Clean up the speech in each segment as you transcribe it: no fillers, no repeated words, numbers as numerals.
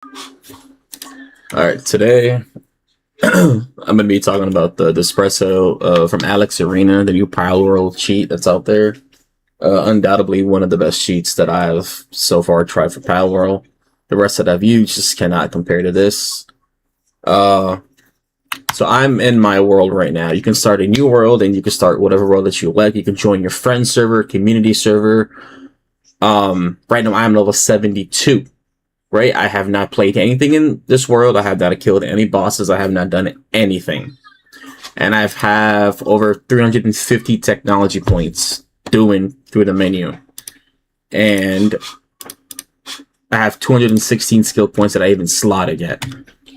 All right, today I'm going to be talking about the Depresso from Alex Arena, the new Pile World cheat that's out there. Undoubtedly one of the best cheats that I've so far tried for Pile World. The rest that I've used just cannot compare to this. Uh, so I'm in my world right now. You can start a new world and you can start whatever world that you like. You can join your friend server, community server. Right now I'm level 72. Right? I have not played anything in this world. I have not killed any bosses. I have not done anything. And I have over 350 technology points doing through the menu. And I have 216 skill points that I even slotted yet.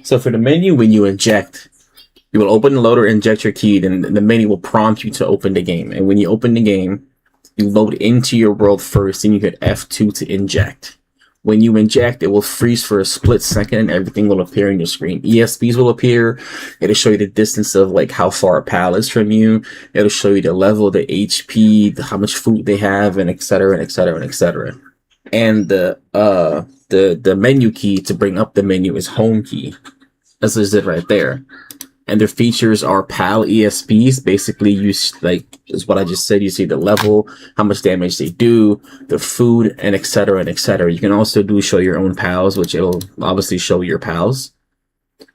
So for the menu, when you inject, you will open the loader, inject your key, then the menu will prompt you to open the game. And when you open the game, you load into your world first, and you hit F2 to inject. When you inject, it will freeze for a split second and everything will appear on your screen. ESPs will appear. It'll show you the distance of like how far a pal is from you. It'll show you the level, the HP, how much food they have, and etc. and etc. and etc. And the menu key to bring up the menu is home key. That's just it right there. And their features are PAL ESPs. Basically, you like is what I just said. You see the level, how much damage they do, the food, and etc. and etc. You can also show your own pals, which it'll obviously show your pals.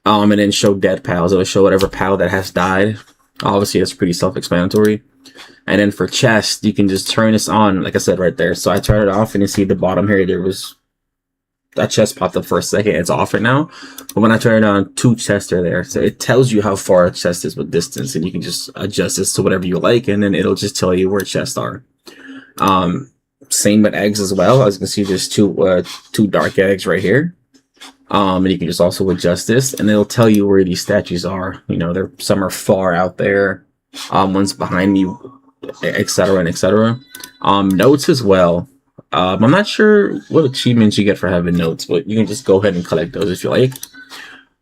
And then show dead pals. It'll show whatever pal that has died. Obviously, that's pretty self-explanatory. And then for chest, you can just turn this on, like I said right there. So I turn it off, and you see the bottom here. There was that chest popped up for a second. It's off right now. But when I turn it on, 2 chests are there. So it tells you how far a chest is with distance, and you can just adjust this to whatever you like, and then it'll just tell you where chests are. Same with eggs as well. As you can see, there's two dark eggs right here. And you can just also adjust this, and it'll tell you where these statues are. You know, some are far out there. One's behind me, etc. and etc. Notes as well. I'm not sure what achievements you get for having notes, but you can just go ahead and collect those if you like.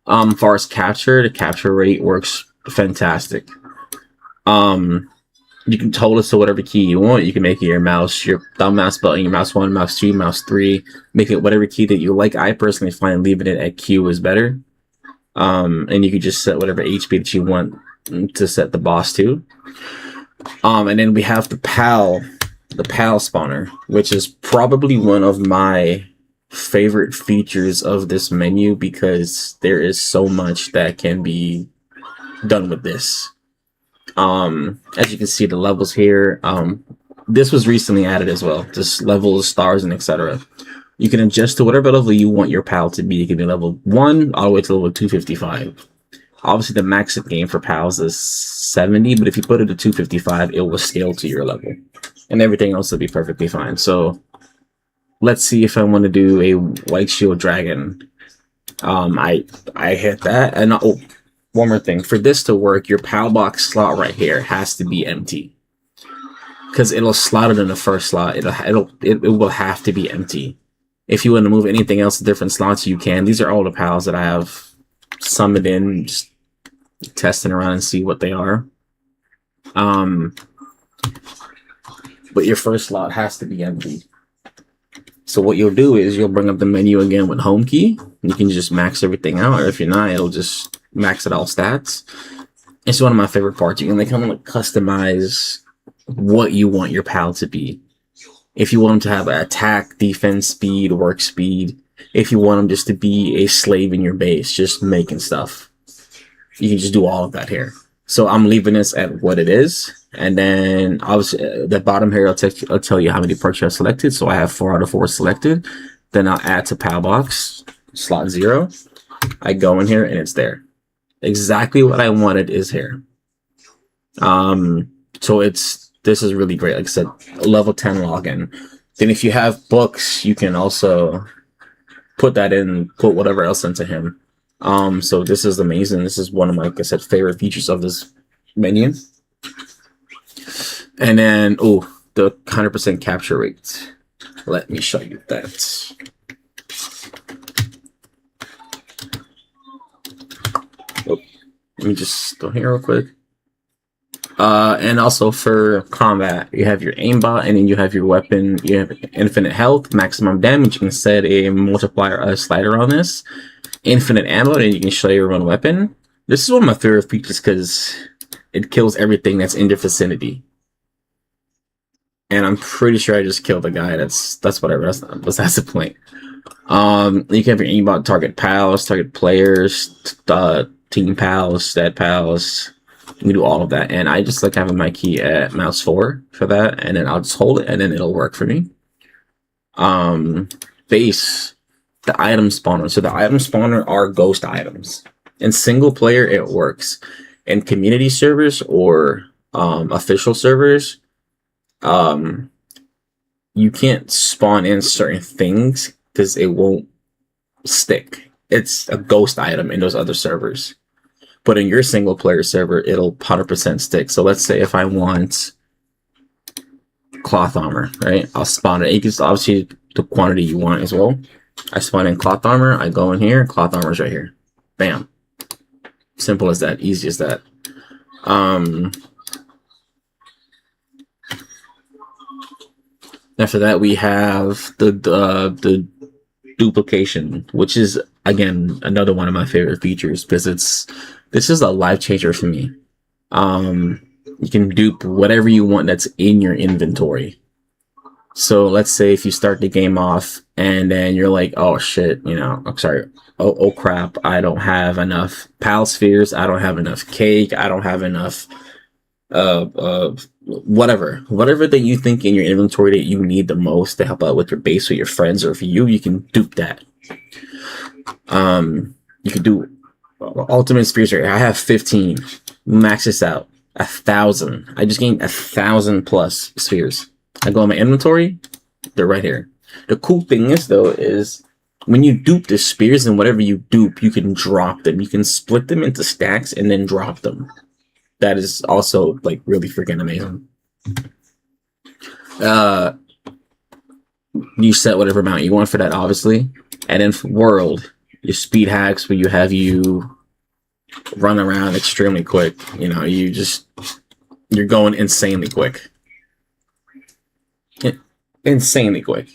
As far as capture, the capture rate works fantastic. You can hold it to whatever key you want. You can make it your mouse, your thumb mouse button, your mouse 1, mouse 2, mouse 3. Make it whatever key that you like. I personally find leaving it at Q is better. And you can just set whatever HP that you want to set the boss to. And then we have the PAL spawner, which is probably one of my favorite features of this menu because there is so much that can be done with this. As you can see, the levels here, this was recently added as well, just levels, stars, and etc. You can adjust to whatever level you want your pal to be. It can be level 1 all the way to level 255. Obviously, the max game for pals is 70, but if you put it to 255, it will scale to your level. And everything else will be perfectly fine. So, let's see if I want to do a White Shield Dragon. I hit that. And oh, one more thing. For this to work, your PAL box slot right here has to be empty. Because it'll slot it in the first slot. It will have to be empty. If you want to move anything else to different slots, you can. These are all the pals that I have summoned in, just testing around and see what they are. But your first slot has to be empty. So what you'll do is you'll bring up the menu again with home key. You can just max everything out, or if you're not, it'll just max it all stats. It's one of my favorite parts. You can like kind of like customize what you want your pal to be. If you want them to have attack, defense, speed, work speed. If you want them just to be a slave in your base, just making stuff. You can just do all of that here. So I'm leaving this at what it is. And then obviously the bottom here, I'll tell you how many perks I selected. So I have 4 out of 4 selected. Then I'll add to PAL box, slot 0. I go in here and it's there. Exactly what I wanted is here. So this is really great. Like I said, level 10 login. Then if you have books, you can also put that in, put whatever else into him. So this is amazing. This is one of my, like I said, favorite features of this menu. And then, oh, the 100% capture rate. Let me show you that. Oh, let me just go here real quick. And also for combat, you have your aimbot, and then you have your weapon. You have infinite health, maximum damage. You can set a multiplier slider on this. Infinite ammo, and you can show your own weapon. This is one of my favorite features because it kills everything that's in your vicinity. And I'm pretty sure I just killed a guy. That's whatever. That's the point. You can have your aimbot target pals, target players, team pals, stat pals. You can do all of that, and I just like having my key at mouse 4 for that, and then I'll just hold it, and then it'll work for me. Base, the item spawner. So the item spawner are ghost items. In single player, it works. In community servers or official servers, you can't spawn in certain things because it won't stick. It's a ghost item in those other servers. But in your single player server, it'll 100% stick. So let's say if I want cloth armor, right? I'll spawn it. You can obviously the quantity you want as well. I spawn in cloth armor. I go in here. Cloth armor's right here. Bam. Simple as that. Easy as that. After that, we have the duplication, which is again another one of my favorite features because this is a life changer for me. You can dupe whatever you want that's in your inventory. So let's say if you start the game off and then you're like, oh shit, I'm sorry. Oh crap, I don't have enough pal spheres. I don't have enough cake. I don't have enough, whatever that you think in your inventory that you need the most to help out with your base or your friends or for you can dupe that. You can do ultimate spheres right here. I have 15. Max this out. 1,000. I just gained 1,000 plus spheres. I go in my inventory, they're right here. The cool thing is though, is when you dupe the spears and whatever you dupe, you can drop them. You can split them into stacks and then drop them. That is also like really freaking amazing. You set whatever amount you want for that, obviously. And then for world, your speed hacks where you run around extremely quick. You're going insanely quick. Insanely quick.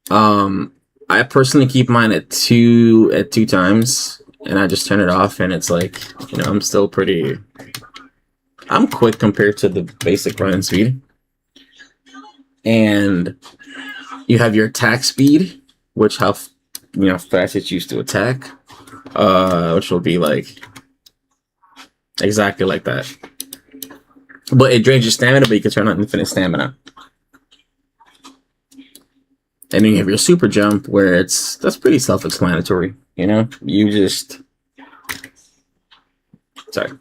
I personally keep mine at two times, and I just turn it off, and it's like, I'm quick compared to the basic running speed. And you have your attack speed, which how fast it's used to attack, which will be like exactly like that. But it drains your stamina, but you can turn on infinite stamina. And then you have your super jump, where that's pretty self-explanatory. Sorry.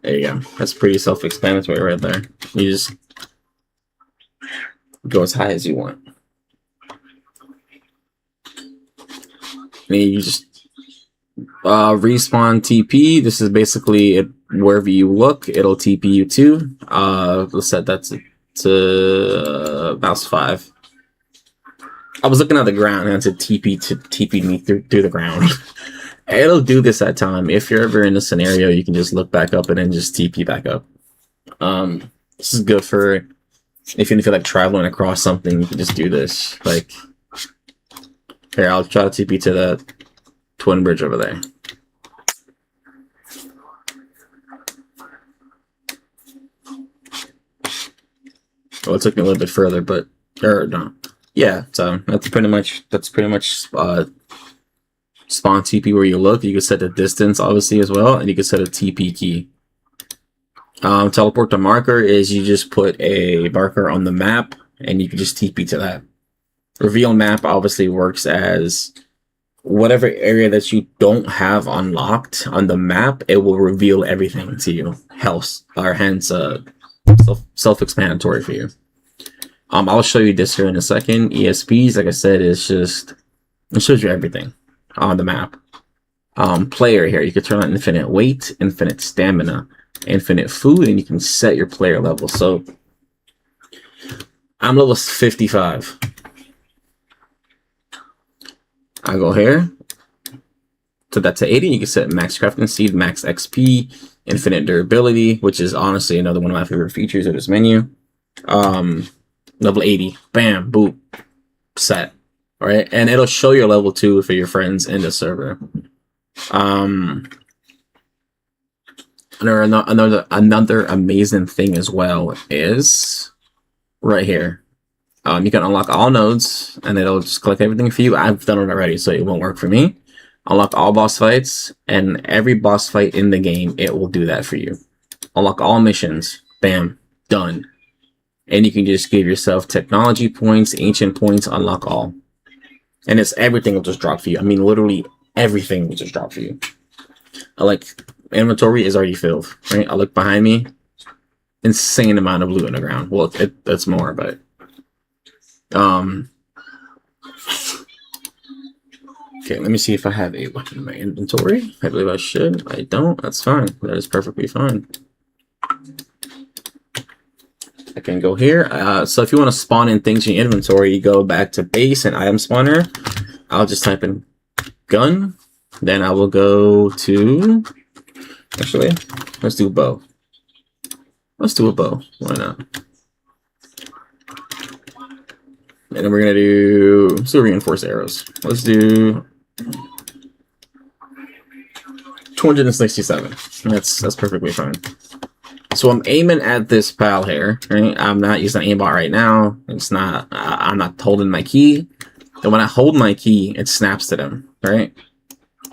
There you go. That's pretty self-explanatory right there. You just go as high as you want. And you just respawn TP. This is basically wherever you look, it'll TP you to. We'll set that to mouse 5. I was looking at the ground and it TP me through the ground. It'll do this at time. If you're ever in a scenario, you can just look back up and then just TP back up. This is good for if you feel like traveling across something. You can just do this. Like, here, I'll try to TP to the twin bridge over there. Well, it took me a little bit further, but no. Yeah, so that's pretty much spawn TP where you look. You can set the distance obviously as well, and you can set a TP key. Teleport to marker is you just put a marker on the map and you can just TP to that. Reveal map obviously works as whatever area that you don't have unlocked on the map, it will reveal everything to you. Hence self-explanatory for you. I'll show you this here in a second. ESPs, like I said, it shows you everything on the map. Player here, you can turn on infinite weight, infinite stamina, infinite food, and you can set your player level. So I'm level 55. I go here. So that's to 80. You can set max crafting seed, max XP, infinite durability, which is honestly another one of my favorite features of this menu. Level 80, bam, boop, set. All right, and it'll show your level 2 for your friends in the server. Another amazing thing as well is right here. You can unlock all nodes, and it'll just collect everything for you. I've done it already, so it won't work for me. Unlock all boss fights, and every boss fight in the game, it will do that for you. Unlock all missions, bam, done. And you can just give yourself technology points, ancient points, unlock all. And it's everything will just drop for you. I mean, literally everything will just drop for you. Inventory is already filled, right? I look behind me, insane amount of loot on the ground. Well, it's more, but okay, let me see if I have a weapon in my inventory. I believe I should. I don't. That's fine. That is perfectly fine. I can go here. So if you want to spawn in things in your inventory, you go back to base and item spawner. I'll just type in gun. Then I will go to... Actually, let's do a bow. Let's do a bow. Why not? And then we're going to do reinforced arrows. Let's do 267. That's perfectly fine. So I'm aiming at this pal here, right? I'm not using aimbot right now. It's not, I'm not holding my key. And when I hold my key, it snaps to them, right?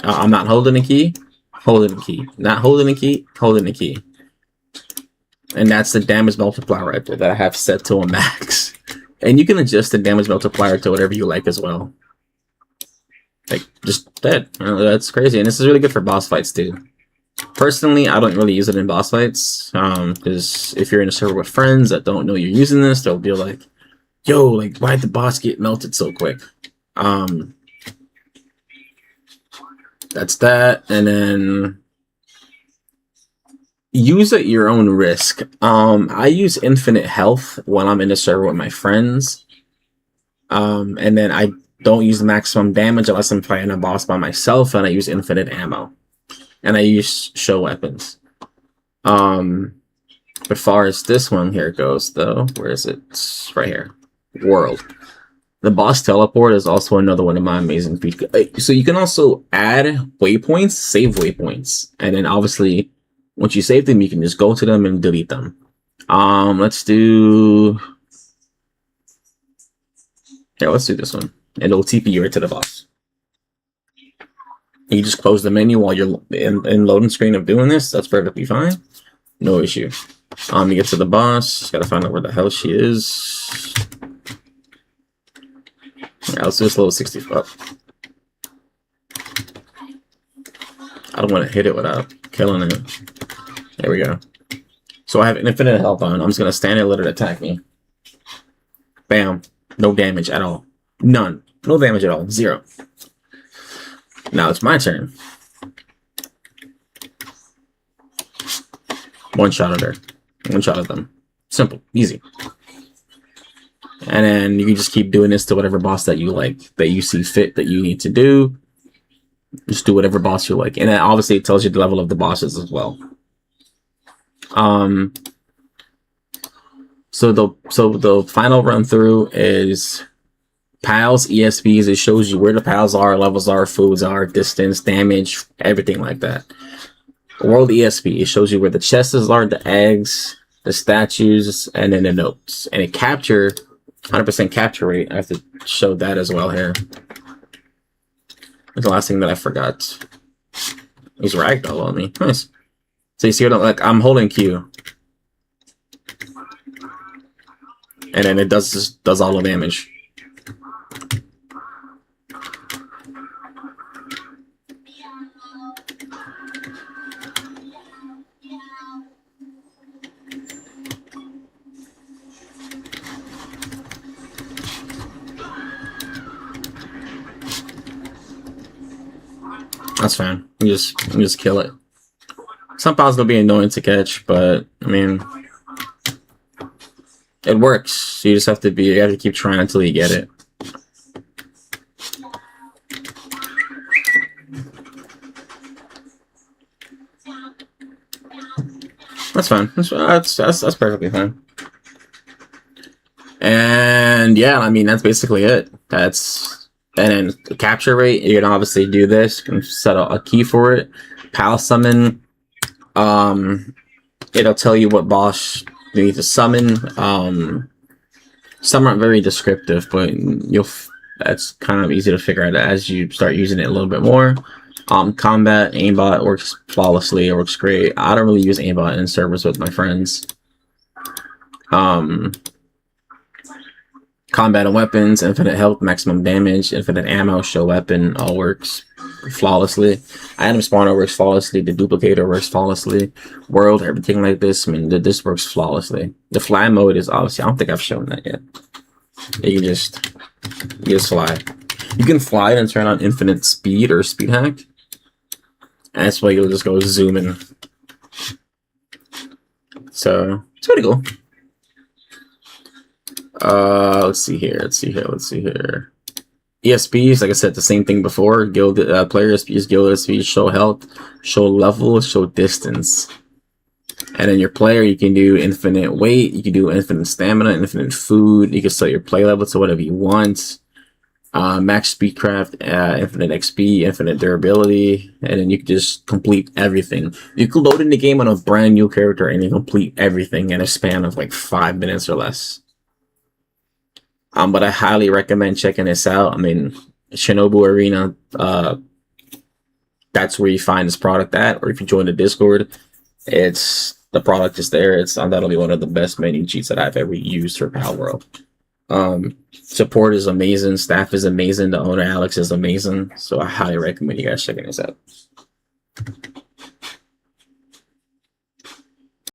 I'm not holding the key, holding the key. Not holding the key, holding the key. And that's the damage multiplier right there that I have set to a max. And you can adjust the damage multiplier to whatever you like as well. Like, just that. That's crazy. And this is really good for boss fights too. Personally, I don't really use it in boss fights, because if you're in a server with friends that don't know you're using this, they'll be like, yo, like, why'd the boss get melted so quick? That's that, and then use at your own risk. I use infinite health when I'm in a server with my friends, and then I don't use maximum damage unless I'm fighting a boss by myself, and I use infinite ammo. And I use show weapons. As far as this one here goes, though, where is it? It's right here. World. The boss teleport is also another one of my amazing features. So you can also add waypoints, save waypoints. And then obviously, once you save them, you can just go to them and delete them. Let's do... Yeah, let's do this one. It'll TP you right to the boss. You just close the menu while you're in loading screen of doing this. That's perfectly fine. No issue. You get to the boss. Just gotta find out where the hell she is. Yeah, let's do this level 65. I don't want to hit it without killing it. There we go. So I have infinite health on. I'm just gonna stand there and let it attack me. Bam. No damage at all. None. No damage at all. Zero. Now it's my turn. One shot at her. One shot at them. Simple. Easy. And then you can just keep doing this to whatever boss that you like, that you see fit, that you need to do. Just do whatever boss you like. And then obviously it tells you the level of the bosses as well. So the final run through is pals, ESPs. It shows you where the pals are, levels are, foods are, distance, damage, everything like that. World ESP, it shows you where the chests are, the eggs, the statues, and then the notes. And it capture 100% capture rate. I have to show that as well here. That's the last thing that I forgot. He's ragdoll on me. Nice. So you see what I'm holding Q. And then it does all the damage. That's fine. You just kill it. Some piles gonna be annoying to catch, but I mean, it works. You just have to keep trying until you get it. That's fine. That's perfectly fine. And yeah, I mean that's basically it. And then the capture rate. You can obviously do this. You can set a key for it. Pal summon. It'll tell you what boss you need to summon. Some aren't very descriptive, but that's kind of easy to figure out as you start using it a little bit more. Combat aimbot works flawlessly. It works great. I don't really use aimbot in servers with my friends. Combat and weapons, infinite health, maximum damage, infinite ammo, show weapon, all works flawlessly. Item spawner works flawlessly. The duplicator works flawlessly. World, everything like this. I mean, this works flawlessly. The fly mode is obviously, I don't think I've shown that yet. You just fly. You can fly and turn on infinite speed or speed hack. And that's why you'll just go zooming. So it's pretty cool. Let's see here. ESPs, like I said, the same thing before. Guild player ESPs, guild ESPs, show health, show level, show distance. And then your player, you can do infinite weight, you can do infinite stamina, infinite food. You can set your play level to whatever you want. Max speedcraft, infinite XP, infinite durability, and then you can just complete everything. You can load in the game on a brand new character and you complete everything in a span of like 5 minutes or less. But I highly recommend checking this out. I mean, shinobiarena, that's where you find this product at, or if you join the Discord, the product is there. It's undoubtedly one of the best menu cheats that I've ever used for Pal World. Support is amazing, staff is amazing, the owner Alex is amazing, so I highly recommend you guys checking this out.